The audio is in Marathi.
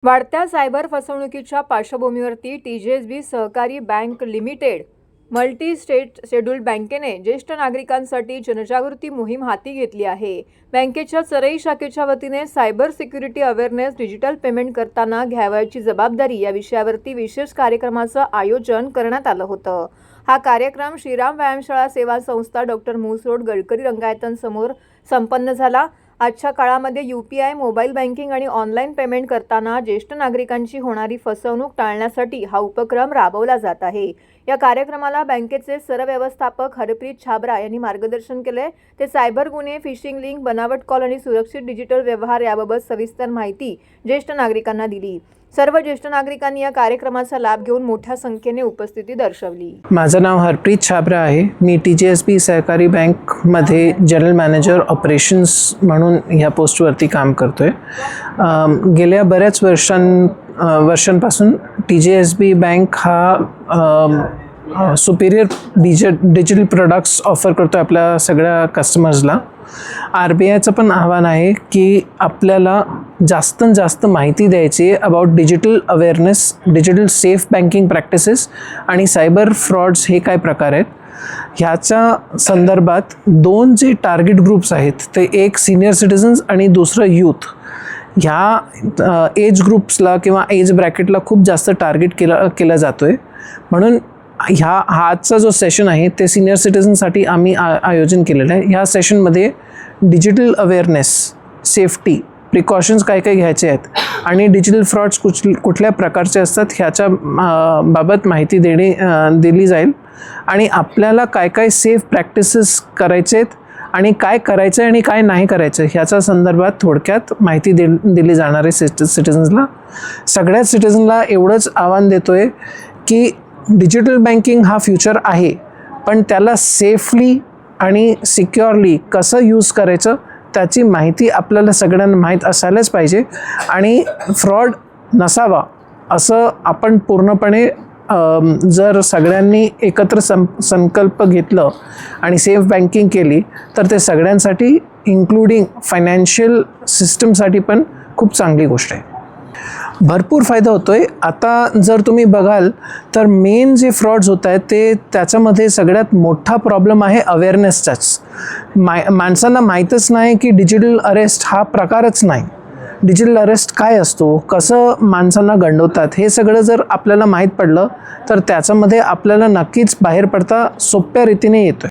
वाढत्या सायबर फसवणुकीच्या पार्श्वभूमीवरती टीजेएसबी सहकारी bank limited multi state scheduled बँकेने ज्येष्ठ नागरिकांसाठी जनजागृती मोहीम हाती घेतली आहे। बँकेच्या चरई शाखेच्या वतीने cyber security awareness digital payment करताना घ्यावयाची जबाबदारी या विषयावरती विशेष कार्यक्रमाचं आयोजन करण्यात आलं होतं। हा कार्यक्रम श्रीराम व्यायामशाळा सेवा संस्था डॉक्टर मूस रोड गडकरी रंगायतांसमोर संपन्न झाला। आजच्या काळामध्ये UPI, मोबाईल बँकिंग आणि ऑनलाईन पेमेंट करताना ज्येष्ठ नागरिकांची होणारी फसवणूक टाळण्यासाठी हा उपक्रम राबवला जात आहे। या कार्यक्रमाला बँकेचे सरव्यवस्थापक हरप्रीत छाबरा यांनी मार्गदर्शन केले। ते सायबर गुन्हे, फिशिंग लिंक, बनावट कॉल आणि सुरक्षित डिजिटल व्यवहार याबाबत सविस्तर माहिती ज्येष्ठ नागरिकांना दिली। सर्व ज्येष्ठ नागरिकांनी या कार्यक्रमाचा लाभ घेऊन मोठ्या संख्येने उपस्थिती दर्शवली। माझं नाव हरप्रीत छाबरा आहे। मी TJSB सहकारी बँकमध्ये जनरल मॅनेजर ऑपरेशन्स म्हणून ह्या पोस्टवरती काम करतोय। गेल्या बऱ्याच वर्षांपासून TJSB बँक हा सुपिरियर डिजिटल प्रोडक्ट्स ऑफर करतो आपल्या सगळ्या कस्टमर्सला। RBIचं पण आव्हान आहे की आपल्याला जास्तीत जास्त माहिती द्यायची about digital awareness, digital safe banking practices आणि सायबर फ्रॉड्स हे काय प्रकार आहेत। ह्याच्या संदर्भात दोन जे टार्गेट ग्रुप्स आहेत ते एक सीनियर सिटिझन्स आणि दुसरं यूथ। ह्या एज ग्रुप्सला किंवा एज ब्रॅकेटला खूप जास्त टार्गेट केला जातो आहे। म्हणून आजचा जो सेशन आहे ते सीनियर सिटिझनसाठी आम्ही आयोजन केलेलं आहे। ह्या सेशनमध्ये डिजिटल अवेअरनेस, सेफ्टी, प्रिकॉशन्स काय काय घ्यायचे आहेत आणि डिजिटल फ्रॉड्स कुठल्या प्रकारचे असतात ह्याच्या बाबत माहिती दिली जाईल आणि आपल्याला काय काय सेफ प्रॅक्टिसेस करायचे आहेत आणि काय करायचं आणि काय नाही करायचं ह्याच्या संदर्भात थोडक्यात माहिती दिली जाणार आहे सिटिझन्सला। सगळ्याच सिटिझनला एवढंच आव्हान देतो आहे की डिजिटल बँकिंग हा फ्युचर आहे, पण त्याला सेफली आणि सिक्युअरली कसं यूज करायचं त्याची माहिती आपल्याला सगळ्यांना माहीत असायलाच पाहिजे आणि फ्रॉड नसावा असं आपण पूर्णपणे जर सगळ्यांनी एकत्र संकल्प घेतलं आणि सेफ बँकिंग केली तर ते सगळ्यांसाठी इन्क्लुडिंग फायनान्शियल सिस्टमसाठी पण खूप चांगली गोष्ट आहे। भरपूर फायदा होतो आहे। आता जर तुम्ही बघाल तर मेन जे फ्रॉड्स होत आहेत त्याच्यामध्ये सगळ्यात मोठा प्रॉब्लेम आहे अवेअरनेसचाच। माणसांना माहीतच नाही की डिजिटल अरेस्ट हा प्रकारच नाही। डिजिटल अरेस्ट काय असतो, कसं माणसांना गंडवतात हे सगळं जर आपल्याला माहीत पडलं तर त्याच्यामध्ये आपल्याला नक्कीच बाहेर पडता सोप्या रीतीने येतो आहे।